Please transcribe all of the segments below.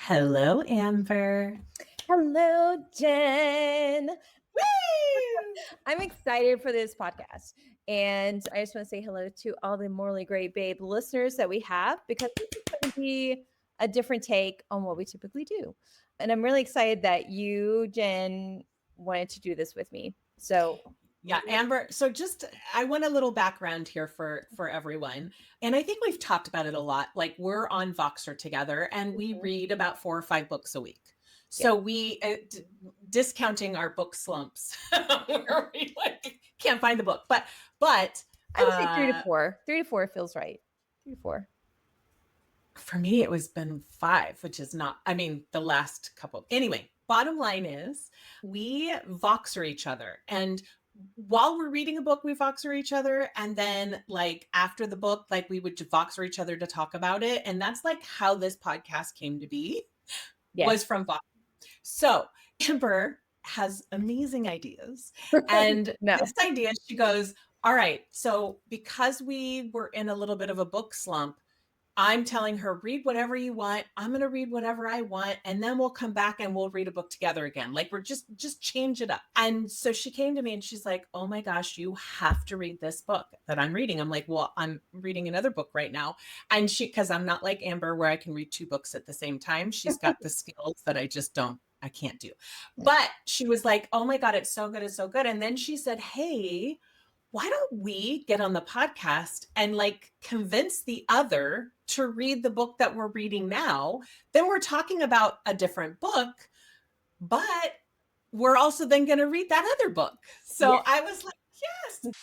Hello, Amber. Hello, Jen. Woo! I'm excited for this podcast. And I just want to say hello to all the Morally Great Babe listeners that we have because this is going to be a different take on what we typically do. And I'm really excited that you, Jen, wanted to do this with me. So, Yeah, Amber. So I want a little background here for everyone. And I think we've talked about it a lot. Like we're on Voxer together and we read about 4 or 5 books a week. yeah. So we discounting our book slumps where we like can't find the book. But I would say 3 to 4. 3 to 4 feels right. 3 to 4. for me, it was been 5, which is not, I mean, the last couple. Anyway, bottom line is we Voxer each other. And while we're reading a book, we Voxer each other. And then like after the book, like we would Voxer each other to talk about it. And that's like how this podcast came to be, was from Voxer. So Amber has amazing ideas. And this idea, she goes, all right, so because we were in a little bit of a book slump, I'm telling her, read whatever you want. I'm going to read whatever I want. And then we'll come back and we'll read a book together again. Like we're just change it up. And so she came to me and she's like, oh my gosh, you have to read this book that I'm reading. I'm like, well, I'm reading another book right now. And cause I'm not like Amber where I can read 2 books at the same time. She's got the skills that I can't do. But she was like, oh my God, it's so good. It's so good. And then she said, hey, why don't we get on the podcast and like convince the other to read the book that we're reading now? Then we're talking about a different book, but we're also then going to read that other book. So I was like, yes.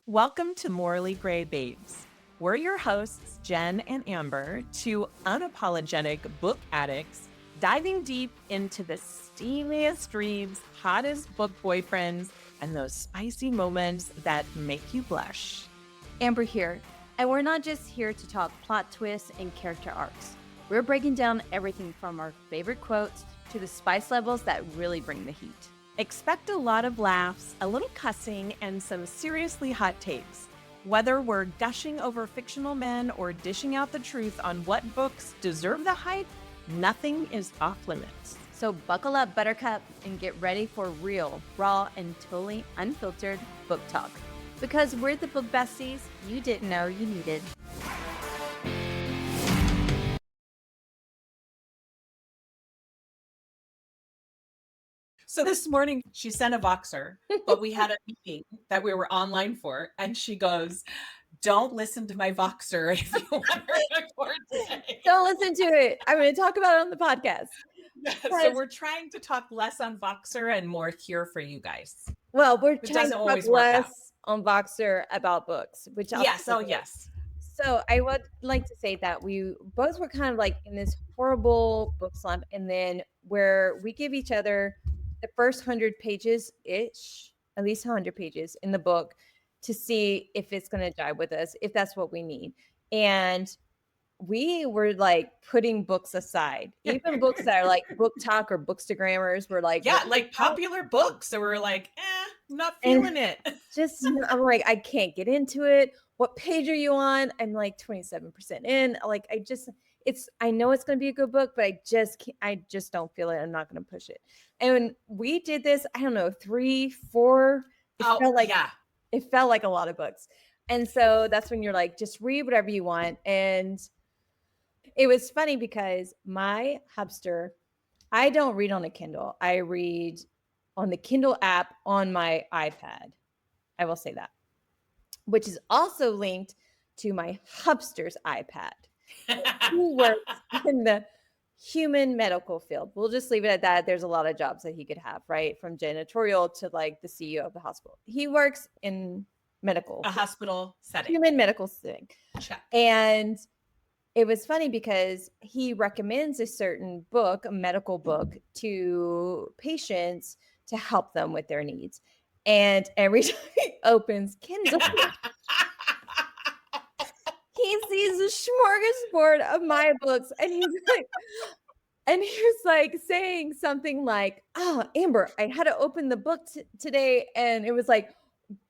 Welcome to Morally Gray Babes. We're your hosts, Jen and Amber, 2 unapologetic book addicts diving deep into the steamiest dreams, hottest book boyfriends, and those spicy moments that make you blush. Amber here, and we're not just here to talk plot twists and character arcs. We're breaking down everything from our favorite quotes to the spice levels that really bring the heat. Expect a lot of laughs, a little cussing, and some seriously hot takes. Whether we're gushing over fictional men or dishing out the truth on what books deserve the hype, nothing is off limits. So buckle up, Buttercup, and get ready for real, raw, and totally unfiltered book talk. Because we're the book besties you didn't know you needed. So this morning she sent a Voxer, but we had a meeting that we were online for. And she goes, don't listen to my Voxer if you want to record today. Don't listen to it. I'm going to talk about it on the podcast. So we're trying to talk less on Voxer and more here for you guys. Well, we're trying to talk less on Voxer about books, which yes. Oh, yes. So I would like to say that we both were kind of like in this horrible book slump, and then where we give each other the first 100 pages-ish, at least 100 pages in the book to see if it's going to jive with us, if that's what we need. And we were like putting books aside, even books that are like book talk or bookstagrammers were like, yeah, like popular books. So we're like, I'm not feeling it. I'm like, I can't get into it. What page are you on? I'm like 27% in. Like, I know it's going to be a good book, but I just don't feel it. I'm not going to push it. And we did this, I don't know, 3, 4. It felt like a lot of books. And so that's when you're like, just read whatever you want. And it was funny because my Hubster, I don't read on a Kindle. I read on the Kindle app on my iPad. I will say that, which is also linked to my Hubster's iPad, who works in the human medical field. We'll just leave it at that. There's a lot of jobs that he could have, right? From janitorial to like the CEO of the hospital. He works in hospital setting, human medical setting. Check. And it was funny because he recommends a certain book, a medical book, to patients to help them with their needs. And every time he opens Kindle, he sees a smorgasbord of my books, and he was like saying something like, "Oh, Amber, I had to open the book today, and it was like,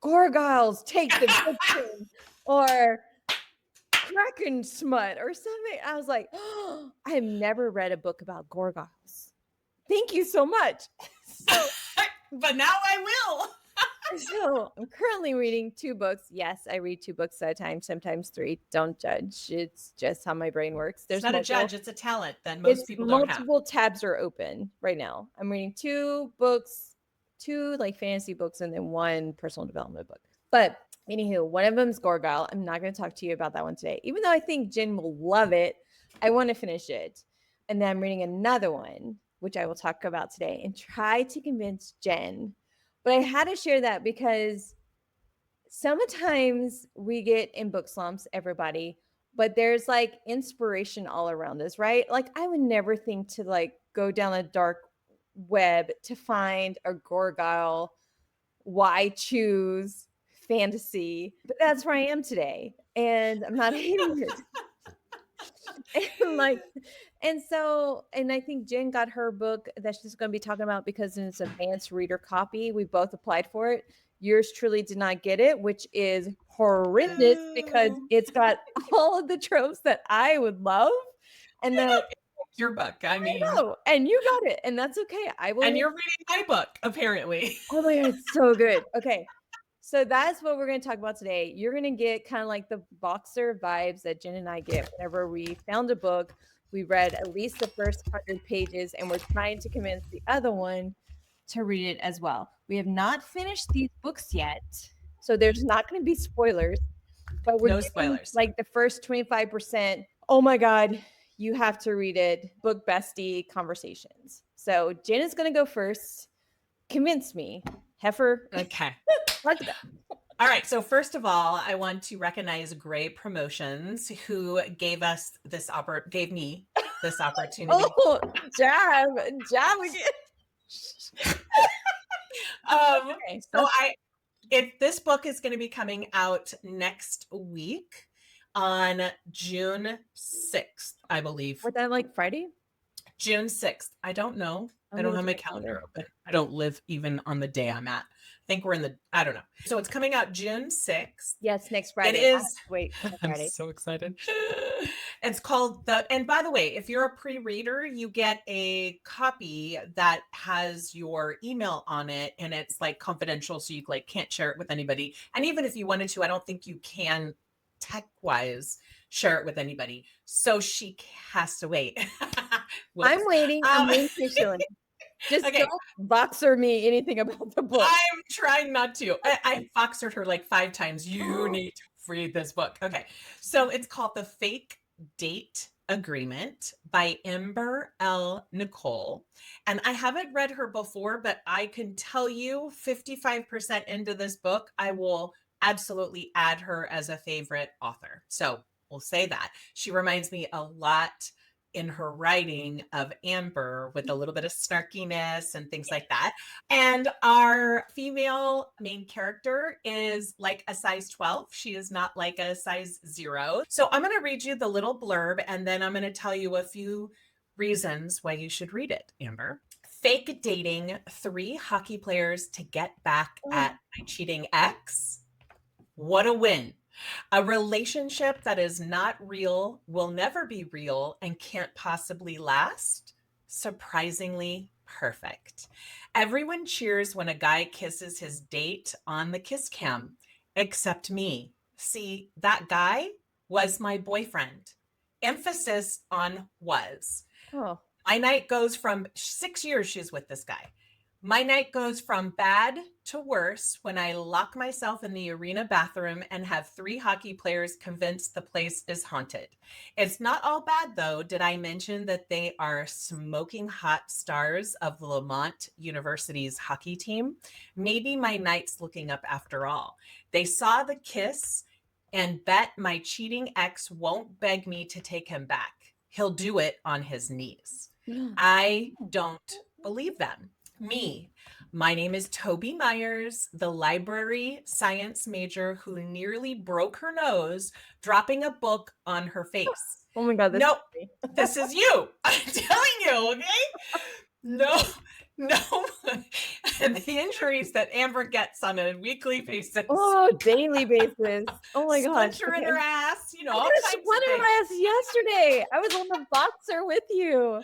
Gorgiles take the victim," or Kraken smut or something. I was like, oh, I have never read a book about gorgoyles. Thank you so much. But now I will. So I'm currently reading 2 books. Yes, I read 2 books at a time, sometimes 3. Don't judge. It's just how my brain works. It's not a judge, it's a talent that most people don't have. Multiple tabs are open right now. I'm reading 2 books, 2 like fantasy books, and then 1 personal development book. But anywho, one of them is Gorgyle. I'm not going to talk to you about that one today. Even though I think Jen will love it, I want to finish it. And then I'm reading another one, which I will talk about today, and try to convince Jen. But I had to share that because sometimes we get in book slumps, everybody, but there's like inspiration all around us, right? Like I would never think to like go down a dark web to find a Gorgyle why choose fantasy, but that's where I am today, and I'm not hating it. And I think Jen got her book that she's going to be talking about because it's advanced reader copy. We both applied for it. Yours truly did not get it, which is horrendous because it's got all of the tropes that I would love. And that your book, I mean, and you got it, and that's okay. I will. And you're reading my book, apparently. Oh my God, it's so good. Okay. So that's what we're going to talk about today. You're going to get kind of like the boxer vibes that Jen and I get whenever we found a book. We read at least the first 100 pages, and we're trying to convince the other one to read it as well. We have not finished these books yet, so there's not going to be spoilers. But we're no spoilers. Like the first 25%. Oh my God, you have to read it. Book bestie conversations. So Jen is going to go first. Convince me, heifer. Okay. All right. So first of all, I want to recognize Gray Promotions, who gave me this opportunity. Oh, jab again. Okay, so this book is going to be coming out next week on June 6th, I believe. Was that like Friday? June 6th. I don't know. I don't have my calendar open. I don't live even on the day I'm at. I think we're I don't know. So it's coming out June 6th. Yes, next Friday. It is. Wait, Friday. I'm so excited. It's called and by the way, if you're a pre-reader, you get a copy that has your email on it, and it's like confidential, so you like can't share it with anybody. And even if you wanted to, I don't think you can tech-wise share it with anybody. So she has to wait. I'm waiting. I'm waiting patiently. Just don't boxer me anything about the book. I'm trying not to. I boxered her like 5 times. You need to read this book. Okay. So it's called The Fake Date Agreement by Ember L. Nicole. And I haven't read her before, but I can tell you 55% into this book, I will absolutely add her as a favorite author. So we'll say that. She reminds me a lot in her writing of Amber, with a little bit of snarkiness and things like that. And our female main character is like a size 12. She is not like a size 0. So I'm going to read you the little blurb, and then I'm going to tell you a few reasons why you should read it, Amber. Fake dating 3 hockey players to get back at my cheating ex. What a win. A relationship that is not real, will never be real, and can't possibly last. Surprisingly perfect. Everyone cheers when a guy kisses his date on the kiss cam, except me. See, that guy was my boyfriend. Emphasis on was. Oh. My night goes from 6 years she's with this guy. My night goes from bad to worse when I lock myself in the arena bathroom and have 3 hockey players convinced the place is haunted. It's not all bad, though. Did I mention that they are smoking hot stars of Lamont University's hockey team? Maybe my night's looking up after all. They saw the kiss and bet my cheating ex won't beg me to take him back. He'll do it on his knees. I don't believe them. Me. My name is Toby Myers, the library science major who nearly broke her nose dropping a book on her face. Oh my God. Nope. This is you. I'm telling you, okay? No. And the injuries that Amber gets on a weekly basis. Oh, daily basis. Oh my God. Splinter in her ass, all I kinds got a of sweater things. last yesterday. I was on the boxer with you.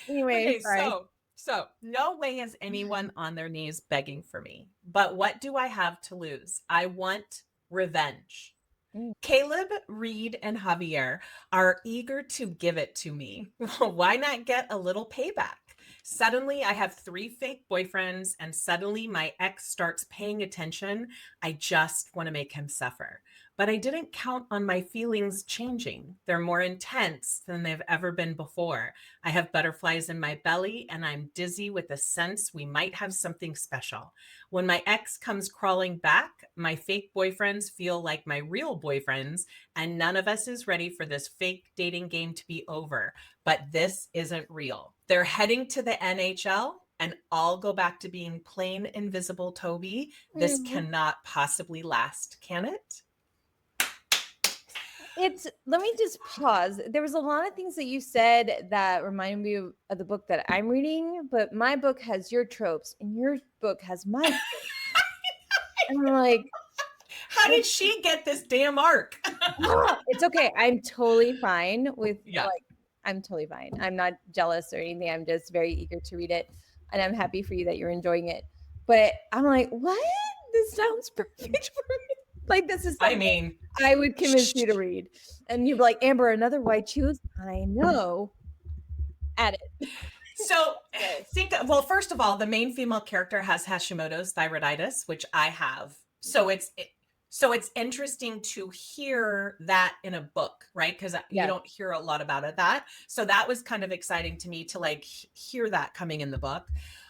Anyway, Okay, sorry. so no way is anyone on their knees begging for me. But what do I have to lose? I want revenge. Mm. Caleb, Reed, and Javier are eager to give it to me. Why not get a little payback? Suddenly, I have 3 fake boyfriends, and suddenly my ex starts paying attention. I just want to make him suffer. But I didn't count on my feelings changing. They're more intense than they've ever been before. I have butterflies in my belly, and I'm dizzy with the sense we might have something special. When my ex comes crawling back, my fake boyfriends feel like my real boyfriends, and none of us is ready for this fake dating game to be over. But this isn't real. They're heading to the NHL, and I'll go back to being plain invisible Toby. This cannot possibly last, can it? Let me just pause. There was a lot of things that you said that reminded me of the book that I'm reading, but my book has your tropes and your book has my tropes. And I'm like, how did she get this damn arc? It's okay. I'm totally fine with Yeah. I'm totally fine. I'm not jealous or anything. I'm just very eager to read it. And I'm happy for you that you're enjoying it. But I'm like, what? This sounds perfect for me. Like, this is I would convince you to read. And you'd be like, Amber, another white shoes? I know. Add it. So well, first of all, the main female character has Hashimoto's thyroiditis, which I have. So it's interesting to hear that in a book, right? Because you don't hear a lot about that. So that was kind of exciting to me to like hear that coming in the book.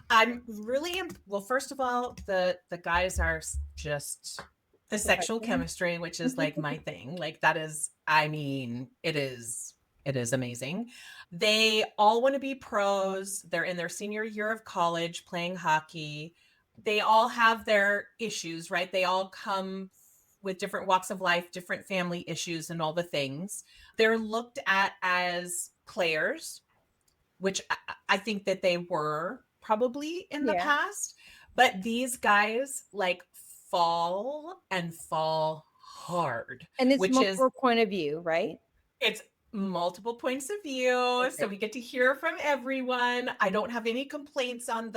I'm really well. First of all, the guys are just the sexual chemistry, which is like my thing. Like that is, I mean, it is amazing. They all want to be pros. They're in their senior year of college playing hockey. They all have their issues, right? They all come with different walks of life, different family issues, and all the things. They're looked at as players, which I think that they were probably in the past. But these guys like fall and fall hard. And it's multiple point of view, right? It's multiple points of view. Okay. So we get to hear from everyone. I don't have any complaints on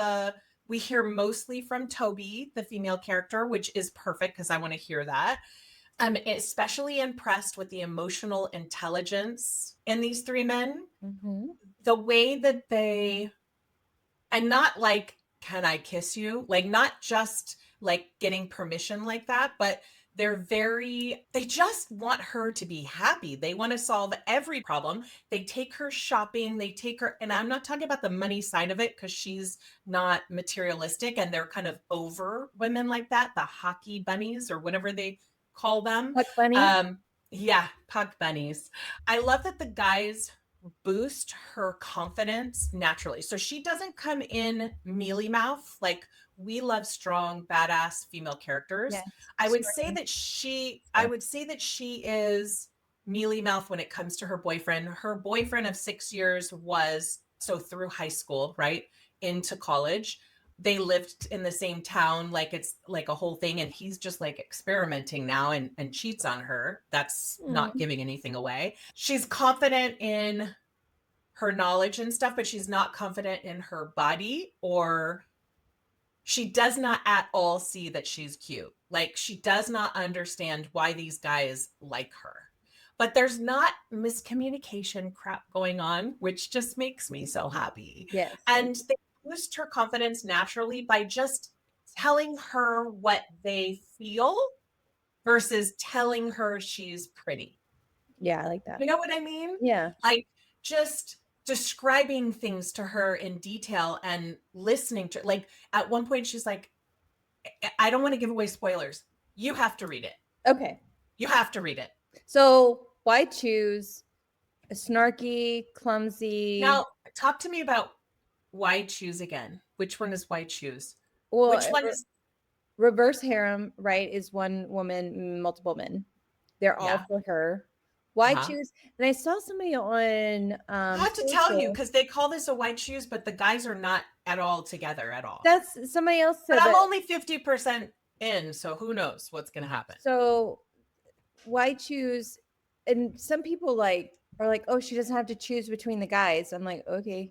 we hear mostly from Toby, the female character, which is perfect because I want to hear that. I'm especially impressed with the emotional intelligence in these 3 men. Mm-hmm. The way that and not like, can I kiss you? Like not just like getting permission like that, but they just want her to be happy. They want to solve every problem. They take her shopping, and I'm not talking about the money side of it because she's not materialistic and they're kind of over women like that, the hockey bunnies or whatever they call them. Puck bunnies? Yeah, puck bunnies. I love that the guys boost her confidence naturally. So she doesn't come in mealy mouth. Like we love strong, badass female characters. Yes, I would say that she is mealy mouth when it comes to her boyfriend. Her boyfriend of 6 years was through high school, right? Into college. They lived in the same town, like it's like a whole thing. And he's just like experimenting now and cheats on her. That's not giving anything away. She's confident in her knowledge and stuff, but she's not confident in her body, or she does not at all see that she's cute. Like she does not understand why these guys like her. But there's not miscommunication crap going on, which just makes me so happy. Yes. And they boost her confidence naturally by just telling her what they feel versus telling her she's pretty. Yeah, I like that. You know what I mean? Yeah. Like just describing things to her in detail and listening to, like at one point she's like, I don't want to give away spoilers. You have to read it. Okay. You have to read it. So why choose a snarky, clumsy? Now talk to me about why choose again. Which one is why choose? Well, which one is reverse harem, right? Is one woman, multiple men. They're all for her. Why choose? And I saw somebody on I have to tell you, because they call this a white shoes, but the guys are not at all together at all. That's somebody else said. But I'm only 50% in, so who knows what's going to happen. So why choose? And some people like are like, oh, she doesn't have to choose between the guys. I'm like, okay,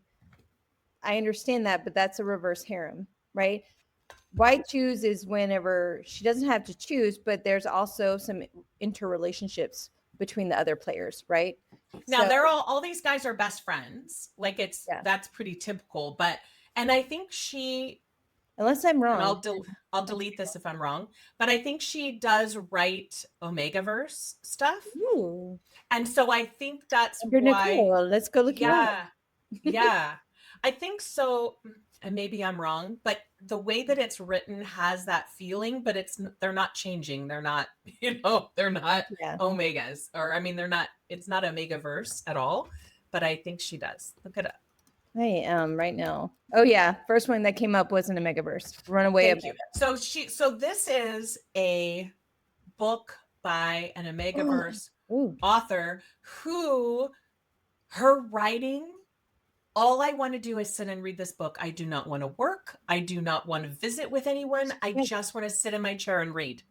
I understand that, but that's a reverse harem, right? Why choose is whenever she doesn't have to choose, but there's also some interrelationships between the other players, right? Now So they're all these guys are best friends. Like yeah, that's pretty typical. But and I think she unless I'm and wrong. I'll delete this if I'm wrong, but I think she does write Omegaverse stuff. Ooh, And so I think that's under why, Nicole, let's go look you up. yeah, yeah. I think so, and maybe I'm wrong, but the way that it's written has that feeling, but they're not changing. They're not, they're not Yeah, Omegas, or I mean, it's not Omegaverse at all, but I think she does. Look it up. I am right now. Oh yeah, first one that came up wasn't a Megaverse. Runaway. Thank you. So this is a book by an Omegaverse Ooh, author who her writing, all I want to do is sit and read this book. I do not want to work. I do not want to visit with anyone. I just want to sit in my chair and read.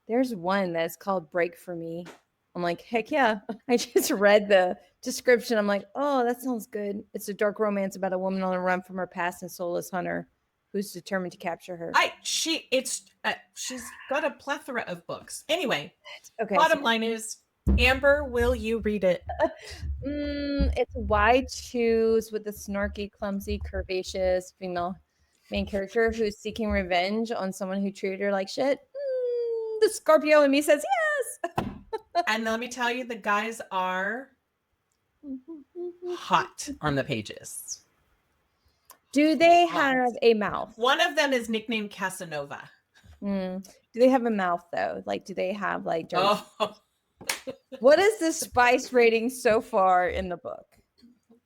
there's one that's called Break for Me. I'm like, heck yeah. I just read the description. I'm like, oh, that sounds good. It's a dark romance about a woman on the run from her past and soulless hunter who's determined to capture her. She's got a plethora of books. Anyway, Okay. bottom line is, Amber, will you read it? It's why choose with the snarky, clumsy, curvaceous female main character who's seeking revenge on someone who treated her like shit. The Scorpio in me says yes. And let me tell you, the guys are hot on the pages. Do they have a mouth? One of them is nicknamed Casanova. Do they have a mouth though? Like, do they have like dirty? Oh, What is the spice rating so far in the book?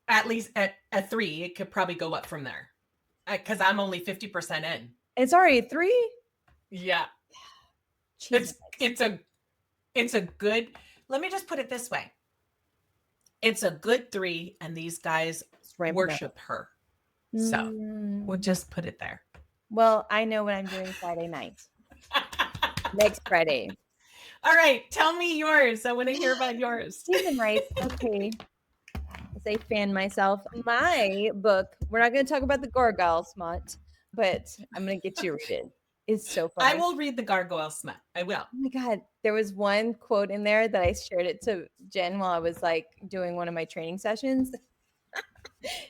at least at 3. It could probably go up from there because I'm only 50% in. It's already 3. Yeah, Jesus. it's a good. Let me just put it this way: it's a good 3, and these guys worship her. So we'll just put it there. Well, I know what I'm doing Friday night. Next Friday. All right, tell me yours. I want to hear about yours. Stephen writes, okay, as I fan myself, my book, we're not going to talk about the Gargoyle smut, but I'm going to get you to read it. It's so funny. I will read the Gargoyle smut. I will. Oh my God. There was one quote in there that I shared it to Jen while I was like doing one of my training sessions.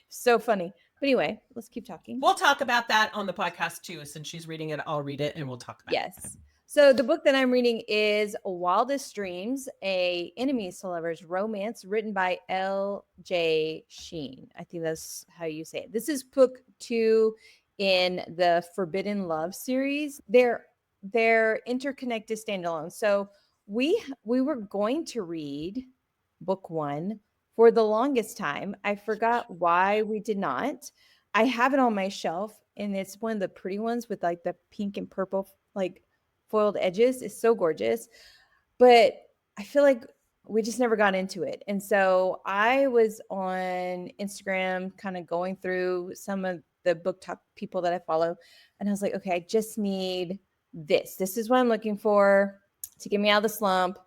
So funny. But anyway, let's keep talking. We'll talk about that on the podcast too. Since she's reading it, I'll read it and we'll talk about it. Yes. So the book that I'm reading is Wildest Dreams, a enemies to lovers romance written by LJ Shen. I think that's how you say it. This is book 2 in the Forbidden Love series. They're interconnected standalone. So we were going to read book 1 for the longest time. I forgot why we did not. I have it on my shelf, and it's one of the pretty ones with like the pink and purple like foiled edges. It's so gorgeous, but I feel like we just never got into it. And so I was on Instagram kind of going through some of the book talk people that I follow, and I was like, okay, I just need this. This is what I'm looking for to get me out of the slump.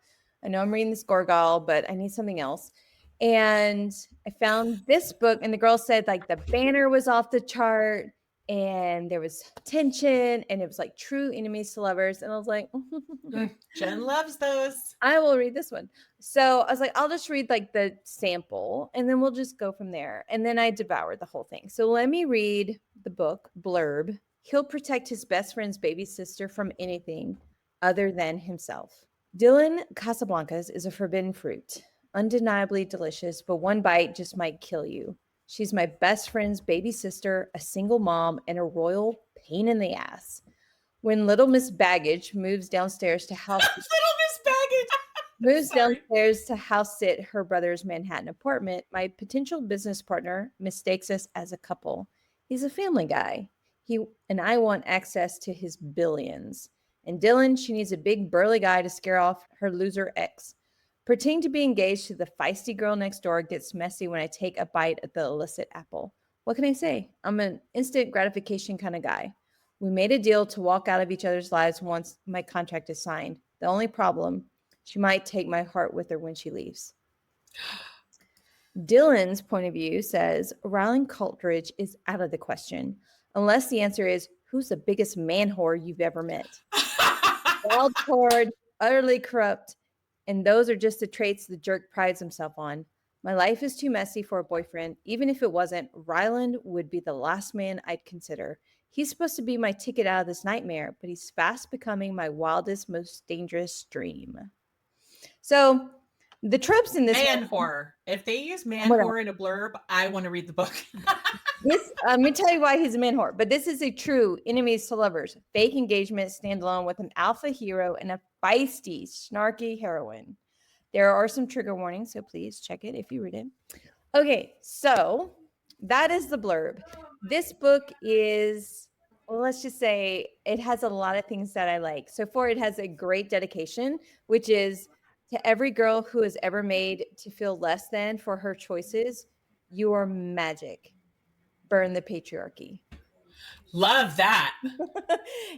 I know I'm reading this Gargoyle, but I need something else. And I found this book, and the girl said like the banner was off the chart and there was tension and it was like true enemies to lovers. And I was like, Jen loves those. I will read this one. So I was like, I'll just read like the sample and then we'll just go from there. And then I devoured the whole thing. So let me read the book blurb. He'll protect his best friend's baby sister from anything other than himself. Dylan Casablancas is a forbidden fruit. Undeniably delicious, but one bite just might kill you. She's my best friend's baby sister, a single mom, and a royal pain in the ass. When Little Miss Baggage moves downstairs to house downstairs to house sit her brother's Manhattan apartment, my potential business partner mistakes us as a couple. He's a family guy. He and I want access to his billions. And Dylan, she needs a big burly guy to scare off her loser ex. Pretending to be engaged to the feisty girl next door gets messy when I take a bite at the illicit apple. What can I say? I'm an instant gratification kind of guy. We made a deal to walk out of each other's lives once my contract is signed. The only problem, She might take my heart with her when she leaves. Dylan's point of view says Rylan Cultridge is out of the question, unless the answer is who's the biggest man whore you've ever met. Wild card, utterly corrupt, and those are just the traits the jerk prides himself on. My life is too messy for a boyfriend. Even if it wasn't, Ryland would be the last man I'd consider. He's supposed to be my ticket out of this nightmare, but he's fast becoming my wildest, most dangerous dream. So the tropes in this man whore. If they use man What whore in a blurb, I want to read the book. this, let me tell you why he's a man whore. But this is a true enemies to lovers, fake engagement standalone with an alpha hero and a feisty, snarky heroine. There are some trigger warnings, so please check it if you read it. Okay, so that is the blurb. This book is, well, let's just say it has a lot of things that I like. So for it has a great dedication, which is to every girl who is ever made to feel less than for her choices, you are magic. Burn the patriarchy. Love that.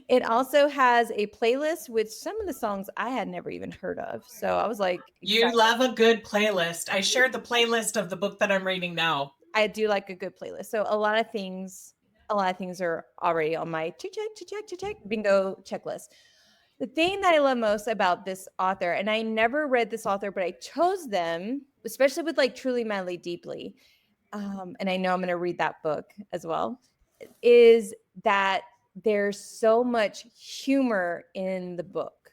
It also has a playlist with some of the songs I had never even heard of. So I was like, You love a good playlist. I shared the playlist of the book that I'm reading now. I do like a good playlist. So a lot of things are already on my check bingo checklist. The thing that I love most about this author, and I never read this author, but I chose them, especially with like Truly Madly Deeply, and I know I'm going to read that book as well, is that there's so much humor in the book.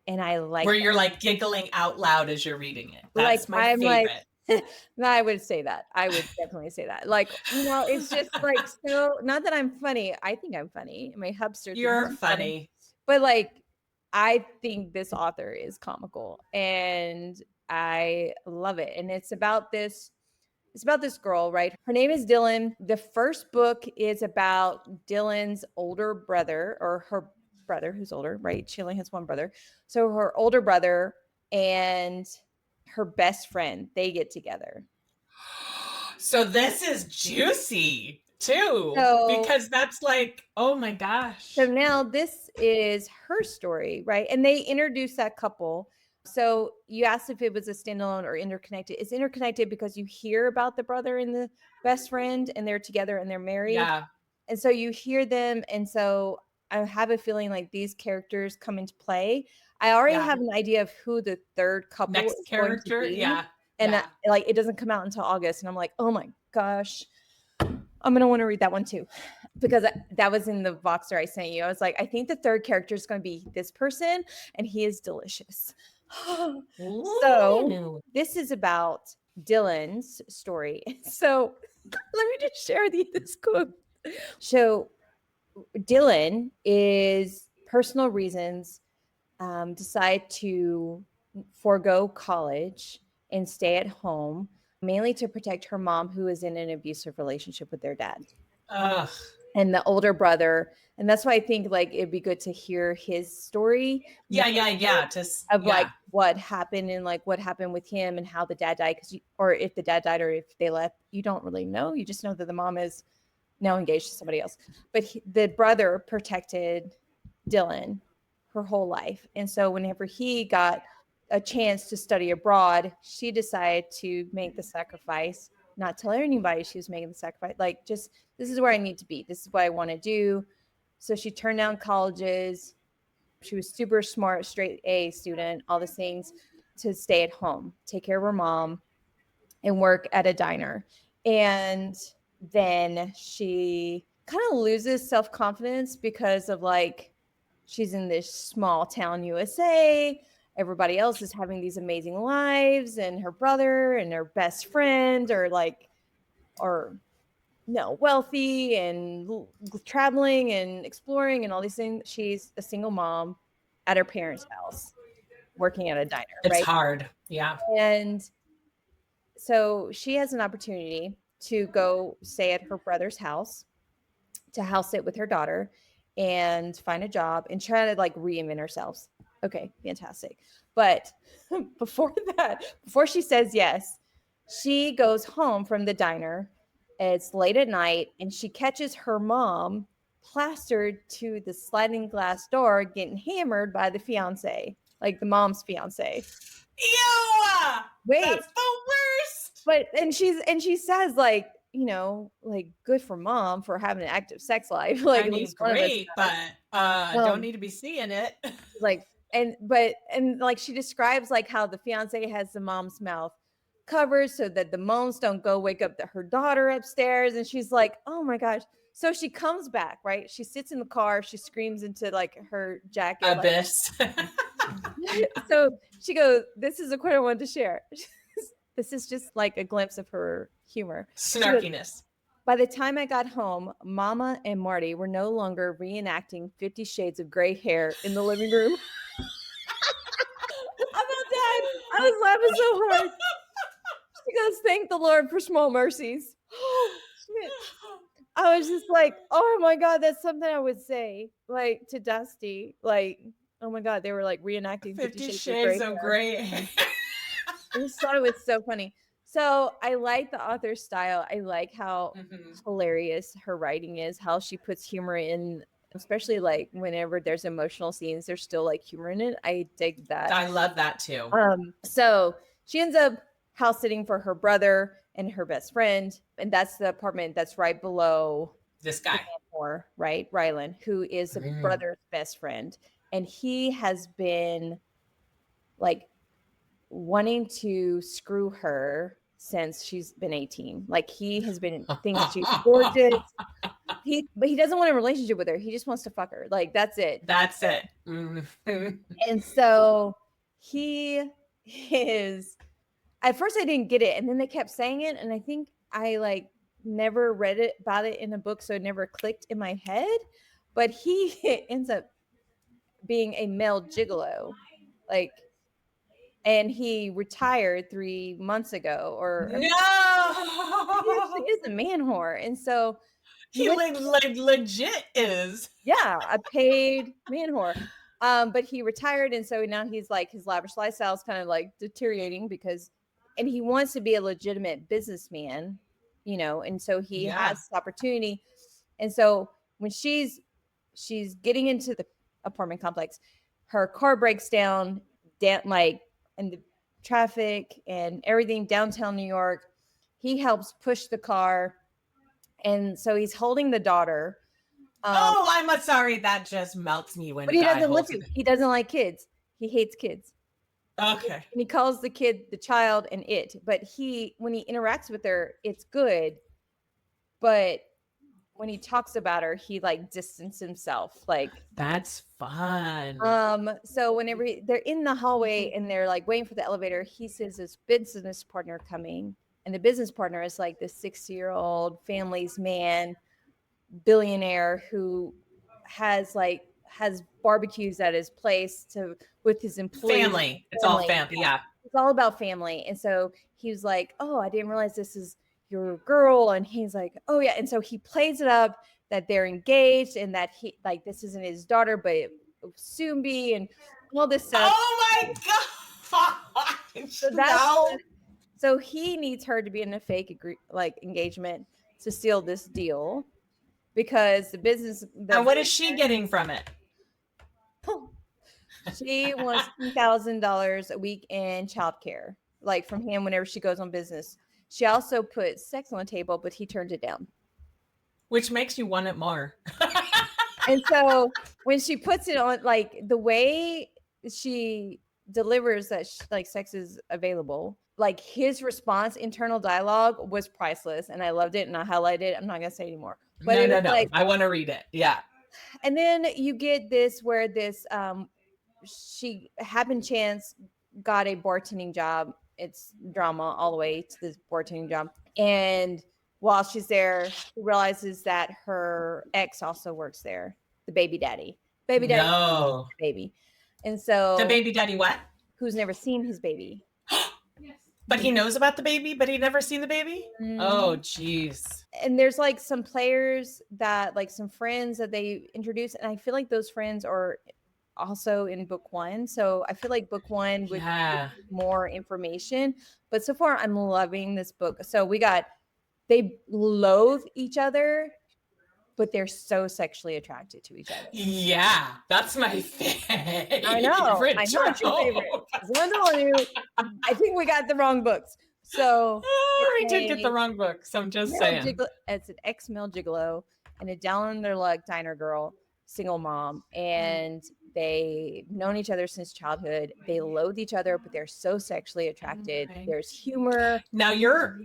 And I like where that. You're like giggling out loud as you're reading it. That's Like, my favorite. I would say that. I would definitely say that. Like, it's just like, so not that I'm funny. I think I'm funny. My hubster. You're funny. But like, I think this author is comical and I love it. And it's about this girl, right? Her name is Dylan. The first book is about Dylan's older brother, or her brother who's older, right? She only has one brother. So her older brother and her best friend, they get together. So this is juicy too, because that's like, oh my gosh. So now this is her story, right? And they introduce that couple. So you asked if it was a standalone or interconnected. It's interconnected because you hear about the brother and the best friend and they're together and they're married. Yeah. And so you hear them. And so I have a feeling like these characters come into play. I already have an idea of who the third couple next is character. going to be. Yeah. And like, it doesn't come out until August. And I'm like, oh my gosh, I'm going to want to read that one too. Because that was in the Voxer I sent you. I was like, I think the third character is going to be this person and he is delicious. So this is about Dylan's story. So let me just share this quote. So Dylan is personal reasons decide to forego college and stay at home, mainly to protect her mom, who is in an abusive relationship with their dad. Ugh. And the older brother. And that's why I think like it'd be good to hear his story. Yeah. Like what happened and like what happened with him and how the dad died. Or if the dad died or if they left, you don't really know. You just know that the mom is now engaged to somebody else. But the brother protected Dylan her whole life. And so whenever he got a chance to study abroad, she decided to make the sacrifice, not tell anybody she was making the sacrifice. Like, just, this is where I need to be. This is what I want to do. So she turned down colleges. She was super smart, straight A student, all the things, to stay at home, take care of her mom, and work at a diner. And then she kind of loses self-confidence because of like, she's in this small town USA. Everybody else is having these amazing lives, and her brother and her best friend are wealthy and traveling and exploring and all these things. She's a single mom at her parents' house working at a diner. It's hard. Yeah. And so she has an opportunity to go stay at her brother's house, to house sit with her daughter and find a job and try to like reinvent herself. Okay, fantastic. But before she says yes, she goes home from the diner. It's late at night and she catches her mom plastered to the sliding glass door getting hammered by the fiance. like the mom's fiance. Ew! Wait, That's the worst. but and she says like, you know, like good for mom for having an active sex life. Like I at mean, least one of us great, does. but don't need to be seeing it. Like and like she describes like how the fiance has the mom's mouth covered so that the moans don't go wake up her daughter upstairs, and she's like, oh my gosh. So she comes back, right? She sits in the car, she screams into like her jacket, Abyss. so she goes, this is a quote I wanted to share. This is just like a glimpse of her humor. Snarkiness. By the time I got home, Mama and Marty were no longer reenacting 50 Shades of Gray hair in the living room. I'm about dead. I was laughing so hard. She goes, thank the Lord for small mercies. I was just like, oh my God, that's something I would say, like to Dusty. Like, oh my God, they were like reenacting 50 Shades of Grey. I just thought it was so funny. So I like the author's style. I like how hilarious her writing is, how she puts humor in, especially like whenever there's emotional scenes, there's still like humor in it. I dig that. I love that too. So she ends up house sitting for her brother and her best friend. And that's the apartment that's right below this guy. Right? Rylan, who is the brother's best friend. And he has been like wanting to screw her since she's been 18. Like he has been thinking she's gorgeous. But he doesn't want a relationship with her. He just wants to fuck her. Like that's it. That's it. And so he is, at first I didn't get it, and then they kept saying it, and I think I like never read it about it in a book, so it never clicked in my head. But he ends up being a male gigolo, like, and he retired 3 months ago. Or no, he actually is a man whore, and so he like legit is. Yeah, a paid man whore. But he retired, and so now he's like his lavish lifestyle is kind of like deteriorating and he wants to be a legitimate businessman, you know, and so he has this opportunity. And so when she's getting into the apartment complex, her car breaks down, like in the traffic and everything downtown New York. He helps push the car, and so he's holding the daughter. I'm sorry. That just melts me when. But he doesn't look. He doesn't like kids. He hates kids. Okay. And he calls the kid the child and it. But when he interacts with her, it's good. But when he talks about her, he like distances himself. Like that's fun. So whenever they're in the hallway and they're like waiting for the elevator, he sees this business partner coming, and the business partner is like this 60-year-old family's man, billionaire who has barbecues at his place with his employees. Family. It's all family. Yeah. It's all about family. And so he was like, oh, I didn't realize this is your girl. And he's like, oh yeah. And so he plays it up that they're engaged and that he like this isn't his daughter, but it will soon be, and all this stuff. Oh my God. So he needs her to be in a fake engagement to seal this deal. Because the business. And what is she getting from it? She wants $2,000 a week in childcare, like from him whenever she goes on business. She also put sex on the table, but he turned it down. Which makes you want it more. And so when she puts it on, like the way she delivers that like sex is available, like his response, internal dialogue was priceless, and I loved it, and I highlighted it. I'm not gonna say anymore. But no. Like, I want to read it. Yeah. And then you get this where this she happened chance got a bartending job. It's drama all the way to this bartending job. And while she's there, she realizes that her ex also works there, the baby daddy. No. Baby. And so the baby daddy what? Who's never seen his baby. But he knows about the baby, but he'd never seen the baby? Oh, jeez. And there's like some players that like some friends that they introduce. And I feel like those friends are also in book one. So I feel like book one would give more information. But so far, I'm loving this book. So they loathe each other. but they're so sexually attracted to each other. Yeah, that's my favorite. I know it's your favorite. I think we got the wrong books. So we did get the wrong books. I'm just saying. It's an ex-male gigolo and a down on their luck diner girl, single mom, and they've known each other since childhood. They loathe each other, but they're so sexually attracted. There's humor. Now you're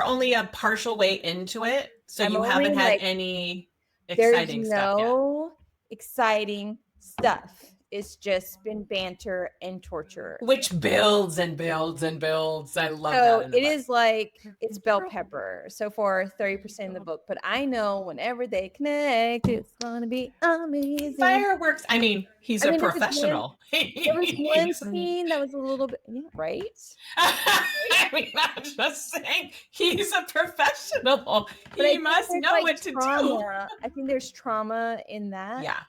only a partial way into it, so you haven't had any exciting stuff yet. No exciting stuff. It's just been banter and torture, which builds and builds and builds. I love that. So it is like it's bell pepper. So for 30% in the book, but I know whenever they connect, it's gonna be amazing. Fireworks. I mean, he's a professional. There was one scene that was a little bit, right? I mean, I'm just saying, he's a professional. But he must know what to do. I think there's trauma in that. Yeah.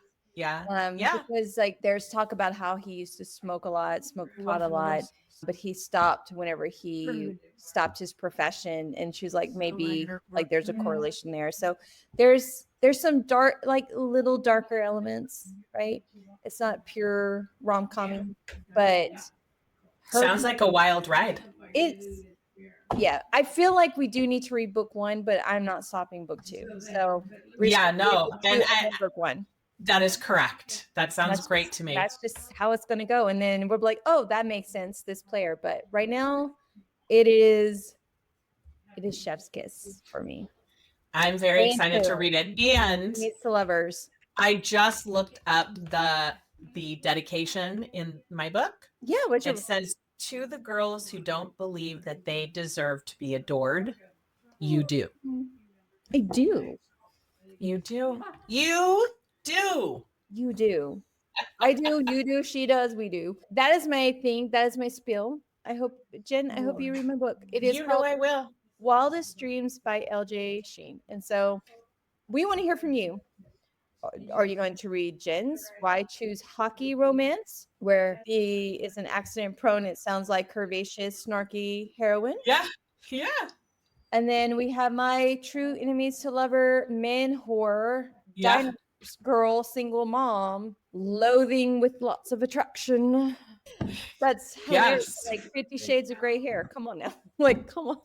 Because like there's talk about how he used to smoke pot a lot, but he stopped whenever he stopped his profession. And she was like, maybe like there's a correlation there. So there's some dark, like little darker elements, right? It's not pure rom-com, but sounds like a wild ride. I feel like we do need to read book 1, but I'm not stopping book 2. So book 1. That is correct. That sounds great to me. That's just how it's going to go. And then we're like, oh, that makes sense, this player. But right now, it is chef's kiss for me. I'm very excited to read it. And it's the lovers. I just looked up the dedication in my book. Yeah, it says, to the girls who don't believe that they deserve to be adored, you do. I do. You do. You do. You do. I do. You do. She does. We do. That is my thing. That is my spiel. I hope, Jen, I hope you read my book. It is I will. Wildest Dreams by LJ Shen. And so we want to hear from you. Are you going to read Jen's Why Choose Hockey Romance, where he is an accident prone, it sounds like curvaceous, snarky heroine? Yeah. And then we have my True Enemies to Lover men horror. Yeah. Girl, single mom, loathing with lots of attraction. That's hilarious. Like 50 Shades of Gray hair. Come on now. Like, come on.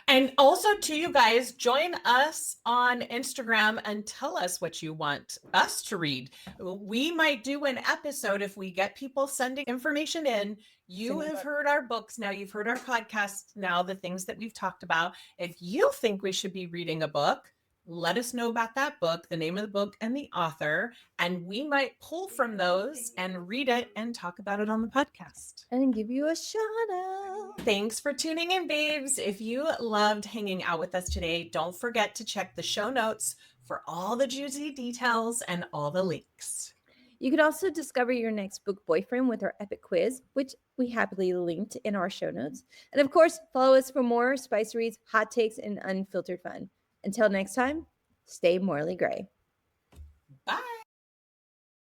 And also to you guys, join us on Instagram and tell us what you want us to read. We might do an episode if we get people sending information in. You have heard our books now. You've heard our podcast now, the things that we've talked about. If you think we should be reading a book, let us know about that book, the name of the book and the author, and we might pull from those and read it and talk about it on the podcast. And give you a shout out. Thanks for tuning in, babes. If you loved hanging out with us today, don't forget to check the show notes for all the juicy details and all the links. You can also discover your next book boyfriend with our epic quiz, which we happily linked in our show notes. And of course, follow us for more spice reads, hot takes, and unfiltered fun. Until next time, stay morally gray.